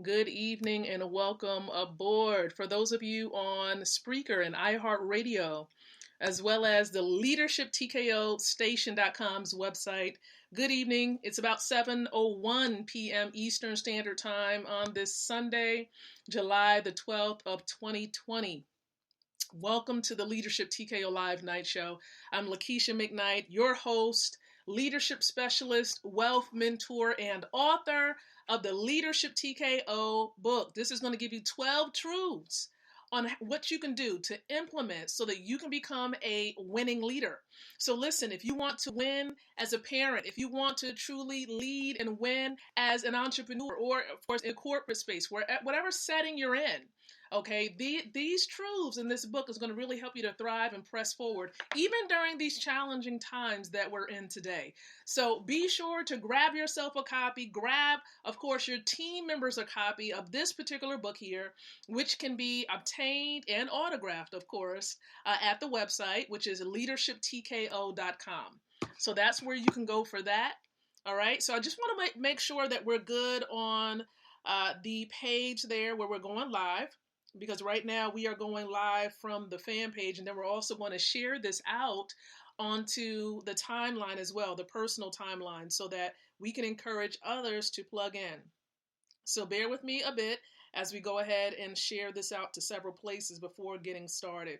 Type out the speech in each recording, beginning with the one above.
Good evening and welcome aboard. For those of you on Spreaker and iHeartRadio, as well as the Leadership TKO Station.com's website, good evening. It's about 7:01 p.m. Eastern Standard Time on this Sunday, July the 12th of 2020. Welcome to the Leadership TKO Live Night Show. I'm Lakeisha McKnight, your host, leadership specialist, wealth mentor, and author of the Leadership TKO book. This is going to give you 12 truths on what you can do to implement so that you can become a winning leader. So listen, if you want to win as a parent, if you want to truly lead and win as an entrepreneur, or of course in corporate space, whatever setting you're in, okay, these truths in this book is going to really help you to thrive and press forward, even during these challenging times that we're in today. So be sure to grab yourself a copy, grab, of course, your team members a copy of this particular book here, which can be obtained and autographed, of course, at the website, which is leadershiptko.com. So that's where you can go for that. All right. So I just want to make sure that we're good on the page there where we're going live, because right now we are going live from the fan page, and then we're also going to share this out onto the timeline as well, the personal timeline, so that we can encourage others to plug in. So bear with me a bit as we go ahead and share this out to several places before getting started.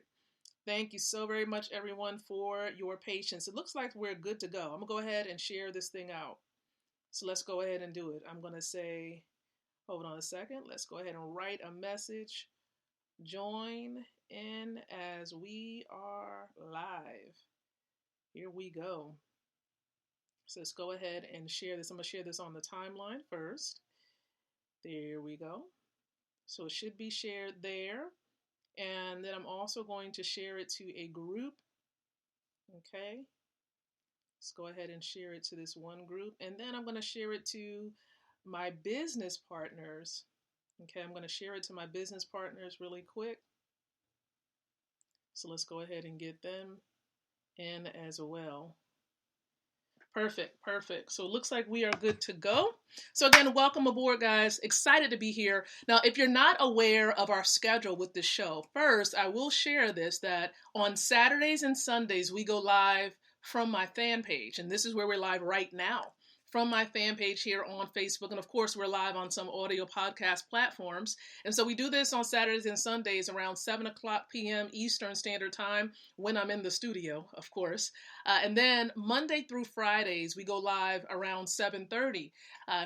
Thank you so very much, everyone, for your patience. It looks like we're good to go. I'm going to go ahead and share this thing out. So let's go ahead and do it. I'm going to say, hold on a second. Let's go ahead and write a message. Join in as we are live. Here we go. So let's go ahead and share this. I'm going to share this on the timeline first. There we go. So it should be shared there. And then I'm also going to share it to a group. Okay. Let's go ahead and share it to this one group. And then I'm going to share it to my business partners. Okay, I'm going to share it to my business partners really quick. So let's go ahead and get them in as well. Perfect. So it looks like we are good to go. So again, welcome aboard, guys. Excited to be here. Now, if you're not aware of our schedule with the show, first, I will share this, that on Saturdays and Sundays, we go live from my fan page. And this is where we're live right now, from my fan page here on Facebook. And of course, we're live on some audio podcast platforms. And so we do this on Saturdays and Sundays around 7 o'clock p.m. Eastern Standard Time when I'm in the studio, of course. And then Monday through Fridays, we go live around 7:30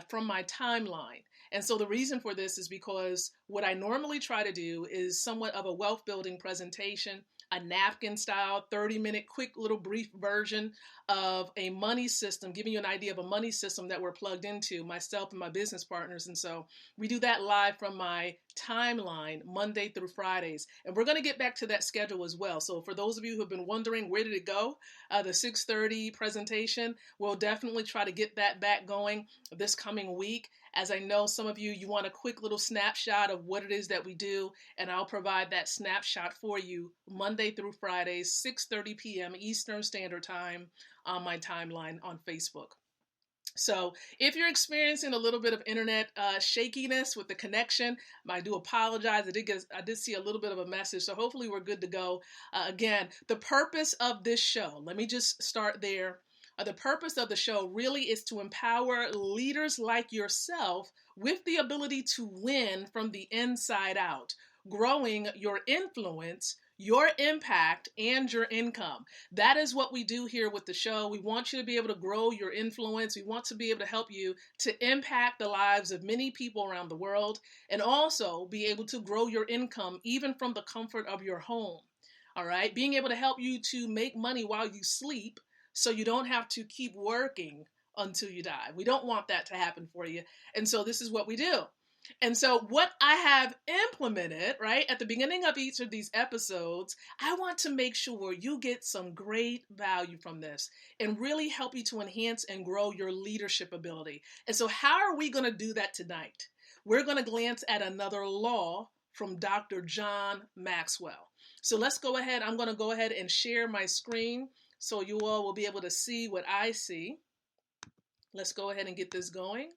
from my timeline. And so the reason for this is because what I normally try to do is somewhat of a wealth building presentation, a napkin style, 30-minute quick little brief version of a money system, giving you an idea of a money system that we're plugged into, myself and my business partners. And so we do that live from my timeline Monday through Fridays. And we're going to get back to that schedule as well. So for those of you who have been wondering, where did it go? The 6:30 presentation, we'll definitely try to get that back going this coming week. As I know some of you want a quick little snapshot of what it is that we do, and I'll provide that snapshot for you Monday through Fridays, 6:30 p.m. Eastern Standard Time on my timeline on Facebook. So if you're experiencing a little bit of internet shakiness with the connection, I do apologize. I did see a little bit of a message, so hopefully we're good to go. Again, the purpose of this show, let me just start there. The purpose of the show really is to empower leaders like yourself with the ability to win from the inside out, growing your influence, your impact, and your income. That is what we do here with the show. We want you to be able to grow your influence. We want to be able to help you to impact the lives of many people around the world, and also be able to grow your income even from the comfort of your home. All right, being able to help you to make money while you sleep, so you don't have to keep working until you die. We don't want that to happen for you. And so this is what we do. And so what I have implemented, right, at the beginning of each of these episodes, I want to make sure you get some great value from this and really help you to enhance and grow your leadership ability. And so how are we going to do that tonight? We're going to glance at another law from Dr. John Maxwell. So let's go ahead. I'm going to go ahead and share my screen so you all will be able to see what I see. Let's go ahead and get this going.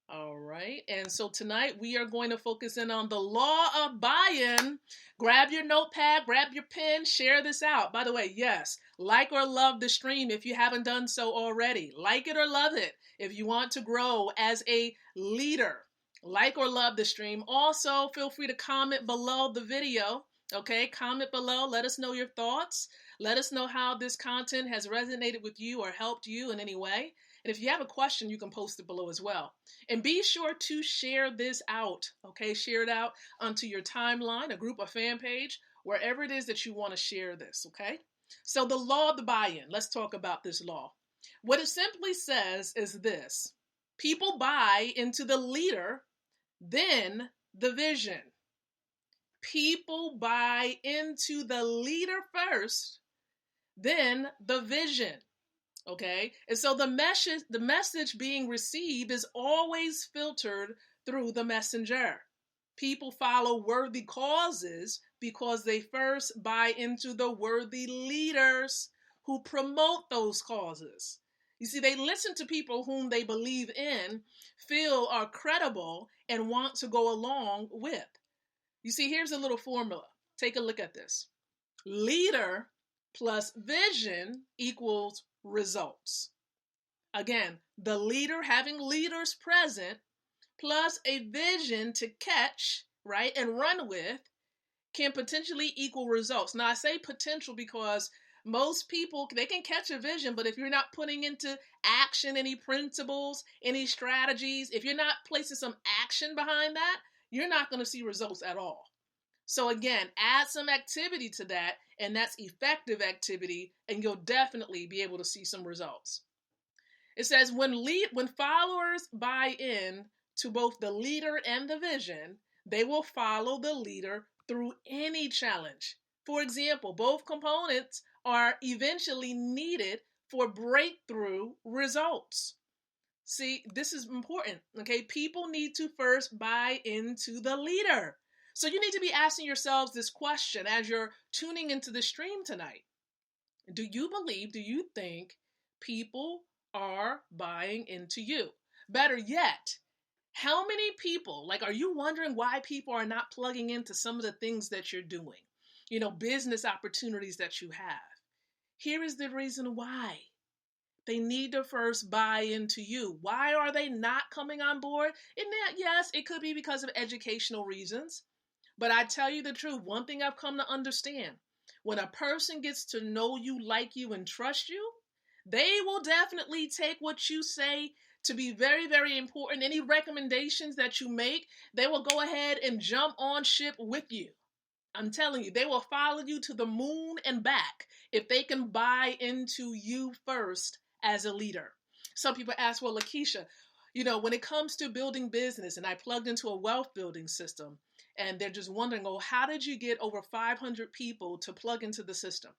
All right. And so tonight we are going to focus in on the law of buy-in. Grab your notepad, grab your pen, share this out. By the way, yes, like or love the stream if you haven't done so already. Like it or love it if you want to grow as a leader. Like or love the stream. Also, feel free to comment below the video. Okay, comment below. Let us know your thoughts. Let us know how this content has resonated with you or helped you in any way. And if you have a question, you can post it below as well. And be sure to share this out, okay? Share it out onto your timeline, a group, a fan page, wherever it is that you want to share this, okay? So the law of the buy-in, let's talk about this law. What it simply says is this: people buy into the leader, then the vision. People buy into the leader first, then the vision. Okay, and so the message being received is always filtered through the messenger. People follow worthy causes because they first buy into the worthy leaders who promote those causes. You see, they listen to people whom they believe in, feel are credible, and want to go along with. You see, here's a little formula. Take a look at this. Leader plus vision equals results. Again, the leader having leaders present plus a vision to catch, right, and run with can potentially equal results. Now, I say potential because most people, they can catch a vision, but if you're not putting into action any principles, any strategies, if you're not placing some action behind that, you're not going to see results at all. So again, add some activity to that, and that's effective activity, and you'll definitely be able to see some results. It says when followers buy in to both the leader and the vision, they will follow the leader through any challenge. For example, both components are eventually needed for breakthrough results. See, this is important, okay? People need to first buy into the leader. So you need to be asking yourselves this question as you're tuning into the stream tonight. Do you think people are buying into you? Better yet, how many people, like, are you wondering why people are not plugging into some of the things that you're doing? You know, business opportunities that you have. Here is the reason why. They need to first buy into you. Why are they not coming on board? And that, yes, it could be because of educational reasons. But I tell you the truth, one thing I've come to understand, when a person gets to know you, like you, and trust you, they will definitely take what you say to be very, very important. Any recommendations that you make, they will go ahead and jump on ship with you. I'm telling you, they will follow you to the moon and back if they can buy into you first as a leader. Some people ask, well, Lakeisha, you know, when it comes to building business, and I plugged into a wealth building system, and they're just wondering, oh, how did you get over 500 people to plug into the system?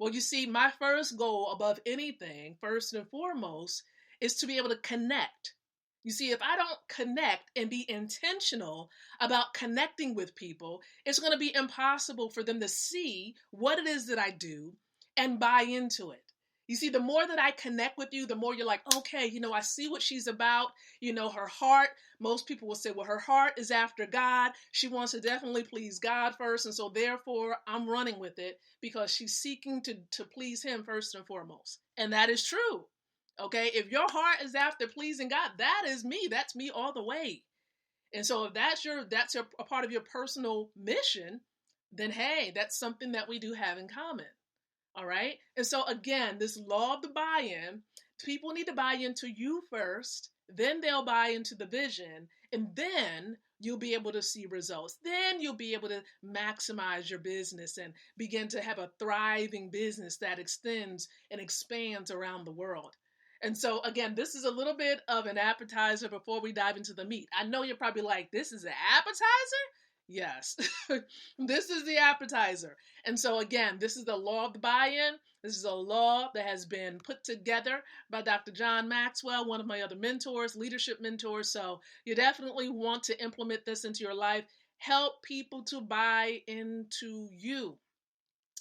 Well, you see, my first goal above anything, first and foremost, is to be able to connect. You see, if I don't connect and be intentional about connecting with people, it's going to be impossible for them to see what it is that I do and buy into it. You see, the more that I connect with you, the more you're like, okay, you know, I see what she's about. You know, her heart, most people will say, well, her heart is after God. She wants to definitely please God first. And so therefore, I'm running with it because she's seeking to please him first and foremost. And that is true. Okay, if your heart is after pleasing God, that is me. That's me all the way. And so if that's a part of your personal mission, then hey, that's something that we do have in common. All right. And so again, this law of the buy-in, people need to buy into you first, then they'll buy into the vision, and then you'll be able to see results. Then you'll be able to maximize your business and begin to have a thriving business that extends and expands around the world. And so again, this is a little bit of an appetizer before we dive into the meat. I know you're probably like, this is an appetizer? Yes, this is the appetizer. And so again, this is the law of the buy-in. This is a law that has been put together by Dr. John Maxwell, one of my other mentors, leadership mentors. So you definitely want to implement this into your life. Help people to buy into you.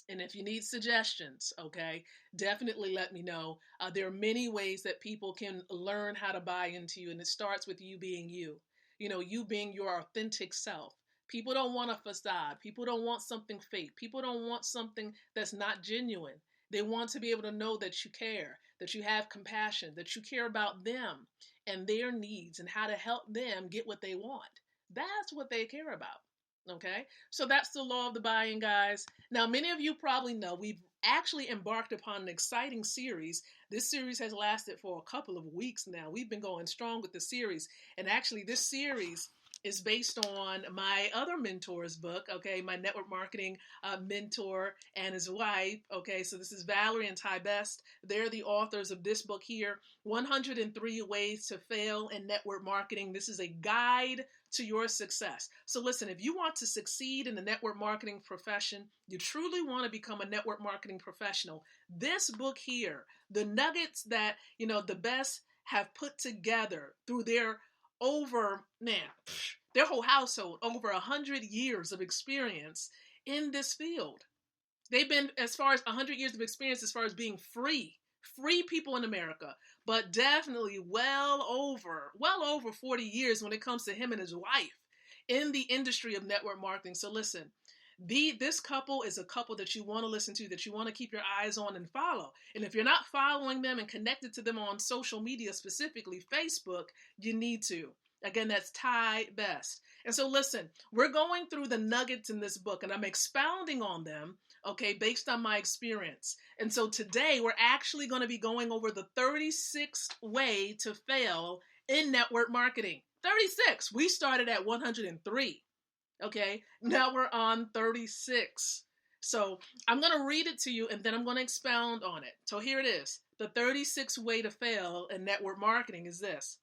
And if you need suggestions, okay, definitely let me know. There are many ways that people can learn how to buy into you, and it starts with you being you. You being your authentic self. People don't want a facade. People don't want something fake. People don't want something that's not genuine. They want to be able to know that you care, that you have compassion, that you care about them and their needs and how to help them get what they want. That's what they care about. Okay, so that's the law of the buying, guys. Now, many of you probably know we've actually embarked upon an exciting series. This series has lasted for a couple of weeks now. We've been going strong with the series. And actually, this series is based on my other mentor's book, okay, my network marketing mentor and his wife. Okay, so this is Valerie and Ty Best. They're the authors of this book here, 103 Ways to Fail in Network Marketing. This is a guide to your success. So listen, if you want to succeed in the network marketing profession, you truly want to become a network marketing professional, this book here, the nuggets that, the best have put together through their their whole household, over 100 years of experience in this field. They've been as far as 100 years of experience as far as being free people in America, but definitely well over 40 years when it comes to him and his wife in the industry of network marketing. So listen, this couple is a couple that you want to listen to, that you want to keep your eyes on and follow. And if you're not following them and connected to them on social media, specifically Facebook, you need to. Again, that's Ty Best. And so listen, we're going through the nuggets in this book and I'm expounding on them, okay, based on my experience. And so today we're actually going to be going over the 36th way to fail in network marketing. 36. We started at 103. Okay, now we're on 36. So I'm going to read it to you and then I'm going to expound on it. So here it is. The 36th way to fail in network marketing is this.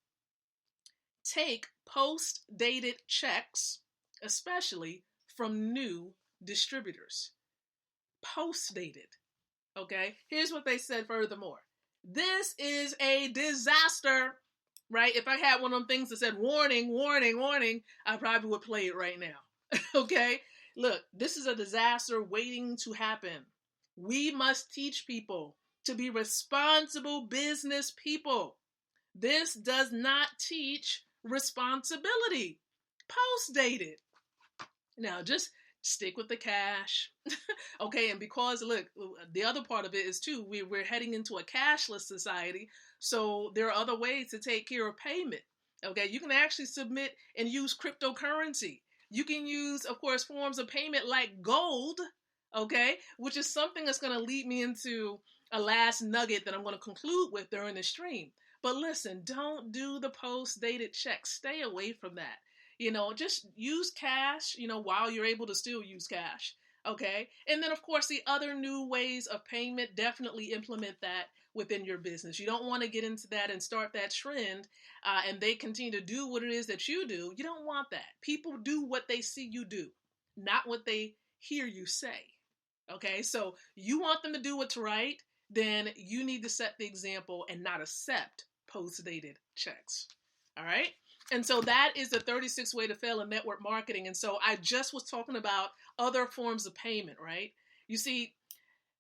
Take post-dated checks, especially from new distributors. Post-dated. Okay, here's what they said furthermore. This is a disaster, right? If I had one of them things that said warning, warning, warning, I probably would play it right now. Okay, look, this is a disaster waiting to happen. We must teach people to be responsible business people. This does not teach responsibility. Post-dated. Now, just stick with the cash. Okay, and because, look, the other part of it is, too, we're heading into a cashless society, so there are other ways to take care of payment. Okay, you can actually submit and use cryptocurrency. You can use, of course, forms of payment like gold, okay, which is something that's going to lead me into a last nugget that I'm going to conclude with during the stream. But listen, don't do the post-dated checks. Stay away from that. Just use cash, while you're able to still use cash. Okay. And then, of course, the other new ways of payment, definitely implement that within your business. You don't want to get into that and start that trend and they continue to do what it is that you do. You don't want that. People do what they see you do, not what they hear you say. Okay. So you want them to do what's right, then you need to set the example and not accept post-dated checks. All right. And so that is the 36th way to fail in network marketing. And so I just was talking about other forms of payment, right? You see,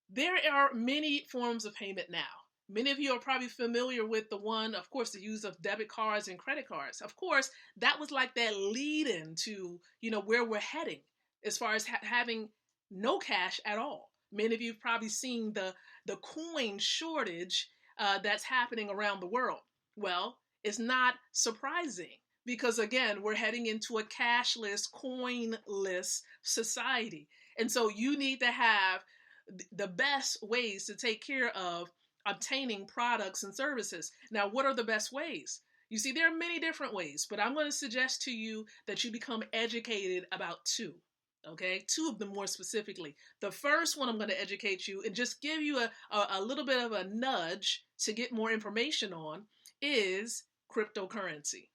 there are many forms of payment now. Many of you are probably familiar with the one, of course, the use of debit cards and credit cards. Of course, that was like that lead-in to, where we're heading as far as having no cash at all. Many of you have probably seen the coin shortage that's happening around the world. Well, it's not surprising because, again, we're heading into a cashless, coinless society. And so you need to have the best ways to take care of obtaining products and services. Now, what are the best ways? You see, there are many different ways, but I'm going to suggest to you that you become educated about two. Okay, two of them more specifically. The first one I'm going to educate you and just give you a little bit of a nudge to get more information on is cryptocurrency.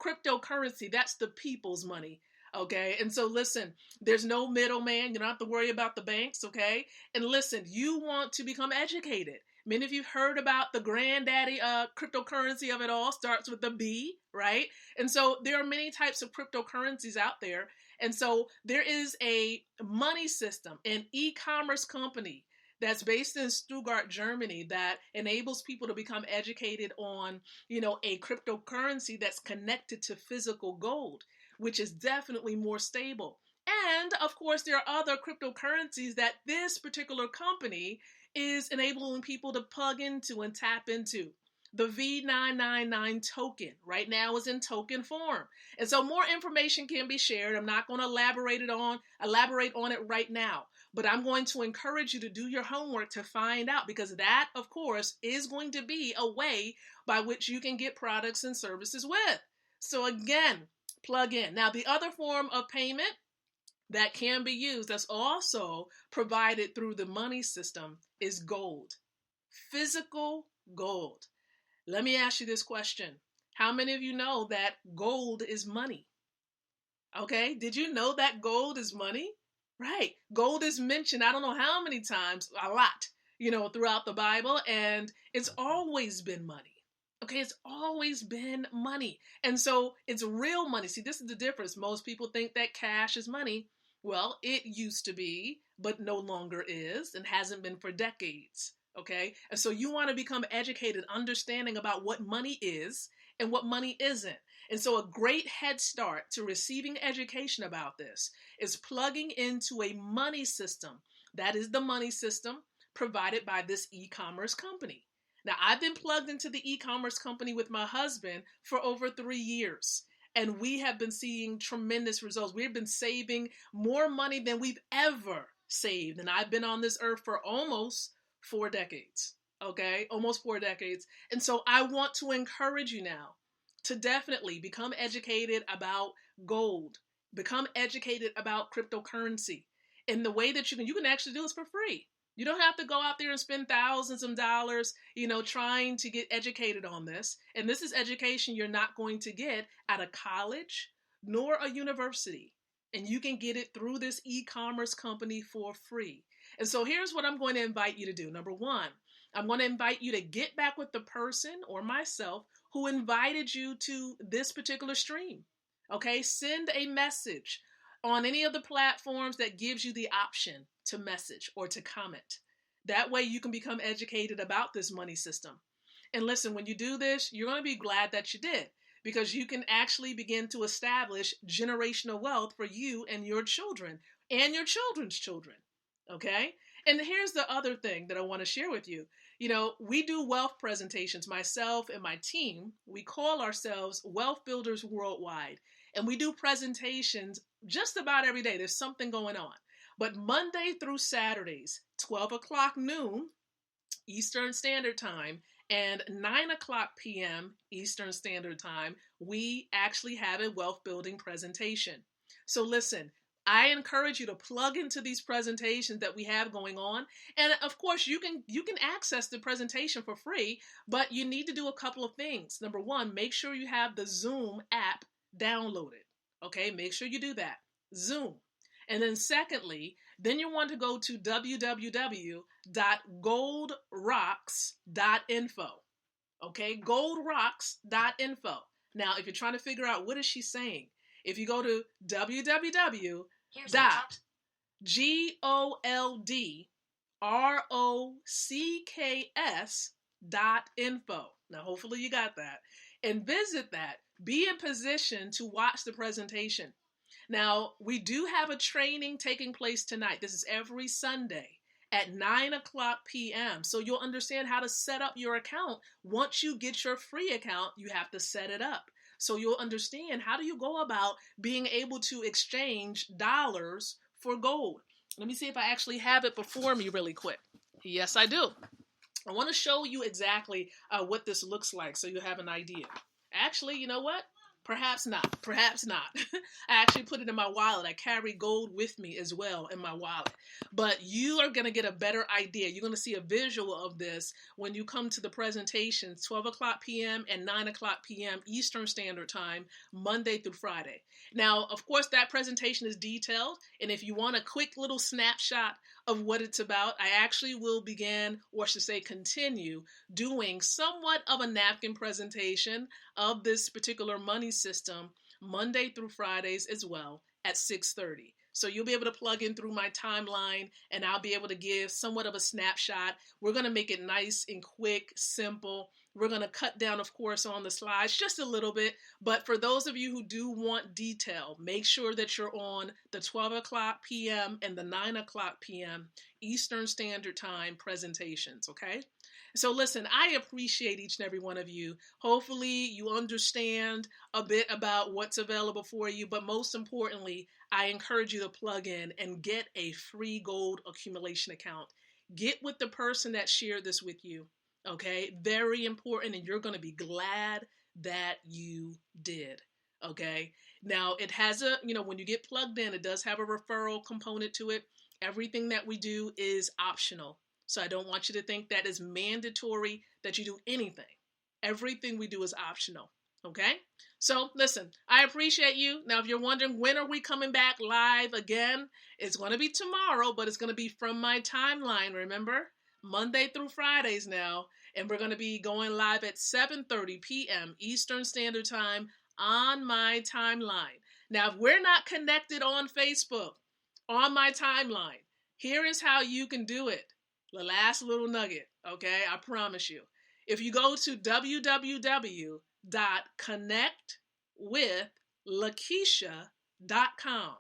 Cryptocurrency, that's the people's money. Okay, and so listen, there's no middleman. You don't have to worry about the banks. Okay, and listen, you want to become educated. Many of you heard about the granddaddy cryptocurrency of it all, starts with the B, right? And so there are many types of cryptocurrencies out there. And so there is a money system, an e-commerce company that's based in Stuttgart, Germany, that enables people to become educated on, a cryptocurrency that's connected to physical gold, which is definitely more stable. And of course, there are other cryptocurrencies that this particular company is enabling people to plug into and tap into. The V999 token right now is in token form. And so more information can be shared. I'm not going to elaborate on it right now, but I'm going to encourage you to do your homework to find out, because that, of course, is going to be a way by which you can get products and services with. So again, plug in. Now, the other form of payment that can be used, that's also provided through the money system, is gold. Physical gold. Let me ask you this question. How many of you know that gold is money? Okay, did you know that gold is money? Right, gold is mentioned, I don't know how many times, a lot, throughout the Bible, and it's always been money. Okay, it's always been money. And so it's real money. See, this is the difference. Most people think that cash is money. Well, it used to be, but no longer is, and hasn't been for decades. Okay, and so you want to become educated, understanding about what money is and what money isn't. And so a great head start to receiving education about this is plugging into a money system. That is the money system provided by this e-commerce company. Now, I've been plugged into the e-commerce company with my husband for over 3 years, and we have been seeing tremendous results. We've been saving more money than we've ever saved. And I've been on this earth for almost 4 decades, okay? Almost 4 decades. And so I want to encourage you now to definitely become educated about gold, become educated about cryptocurrency. And the way that you can actually do this for free. You don't have to go out there and spend thousands of dollars, trying to get educated on this. And this is education you're not going to get at a college nor a university. And you can get it through this e-commerce company for free. And so here's what I'm going to invite you to do. Number one, I'm going to invite you to get back with the person or myself who invited you to this particular stream. Okay, send a message on any of the platforms that gives you the option to message or to comment. That way you can become educated about this money system. And listen, when you do this, you're going to be glad that you did, because you can actually begin to establish generational wealth for you and your children and your children's children. Okay? And here's the other thing that I want to share with you. We do wealth presentations, myself and my team. We call ourselves Wealth Builders Worldwide. And we do presentations just about every day. There's something going on. But Monday through Saturdays, 12 o'clock noon Eastern Standard Time and 9 o'clock p.m. Eastern Standard Time, we actually have a wealth building presentation. So listen, I encourage you to plug into these presentations that we have going on. And of course, you can access the presentation for free, but you need to do a couple of things. Number one, make sure you have the Zoom app downloaded. Okay, make sure you do that. Zoom. And then secondly, then you want to go to www.goldrocks.info. Okay, goldrocks.info. Now, if you're trying to figure out what is she saying, if you go to www.goldrocks.info. Now, hopefully you got that. And visit that. Be in position to watch the presentation. Now, we do have a training taking place tonight. This is every Sunday at 9 o'clock p.m. So you'll understand how to set up your account. Once you get your free account, you have to set it up. So you'll understand, how do you go about being able to exchange dollars for gold. Let me see if I actually have it before me really quick. Yes, I do. I want to show you exactly what this looks like so you have an idea. Actually, you know what? Perhaps not. Perhaps not. I actually put it in my wallet. I carry gold with me as well in my wallet. But you are going to get a better idea. You're going to see a visual of this when you come to the presentations, 12 o'clock p.m. and 9 o'clock p.m. Eastern Standard Time, Monday through Friday. Now, of course, that presentation is detailed. And if you want a quick little snapshot of what it's about. I actually will begin, or should say continue, doing somewhat of a napkin presentation of this particular money system Monday through Fridays as well at 6:30. So you'll be able to plug in through my timeline and I'll be able to give somewhat of a snapshot. We're going to make it nice and quick, simple. We're going to cut down, of course, on the slides just a little bit. But for those of you who do want detail, make sure that you're on the 12 o'clock p.m. and the 9 o'clock p.m. Eastern Standard Time presentations, okay? So listen, I appreciate each and every one of you. Hopefully you understand a bit about what's available for you, but most importantly, I encourage you to plug in and get a free gold accumulation account. Get with the person that shared this with you, okay? Very important, and you're going to be glad that you did, okay? Now, it has when you get plugged in, it does have a referral component to it. Everything that we do is optional. So I don't want you to think that is mandatory that you do anything. Everything we do is optional, okay? So listen, I appreciate you. Now, if you're wondering when are we coming back live again, it's going to be tomorrow, but it's going to be from my timeline, remember? Monday through Fridays now, and we're going to be going live at 7:30 p.m. Eastern Standard Time on my timeline. Now, if we're not connected on Facebook, on my timeline, here is how you can do it. The last little nugget, okay? I promise you. If you go to www.connectwithlakeisha.com,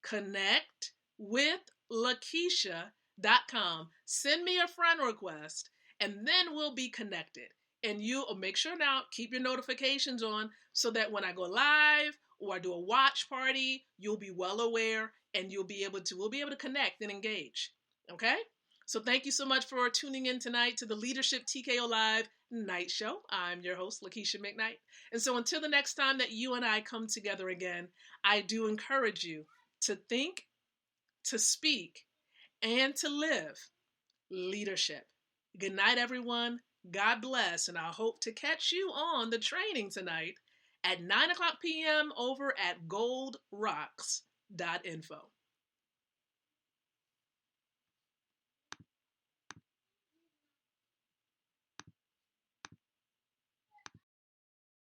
connectwithlakeisha.com, send me a friend request, and then we'll be connected. And you'll make sure now, keep your notifications on so that when I go live or I do a watch party, you'll be well aware and we'll be able to connect and engage. Okay? So thank you so much for tuning in tonight to the Leadership TKO Live Night Show. I'm your host, Lakeisha McKnight. And so until the next time that you and I come together again, I do encourage you to think, to speak, and to live leadership. Good night, everyone. God bless. And I hope to catch you on the training tonight at 9 o'clock p.m. over at goldrocks.info.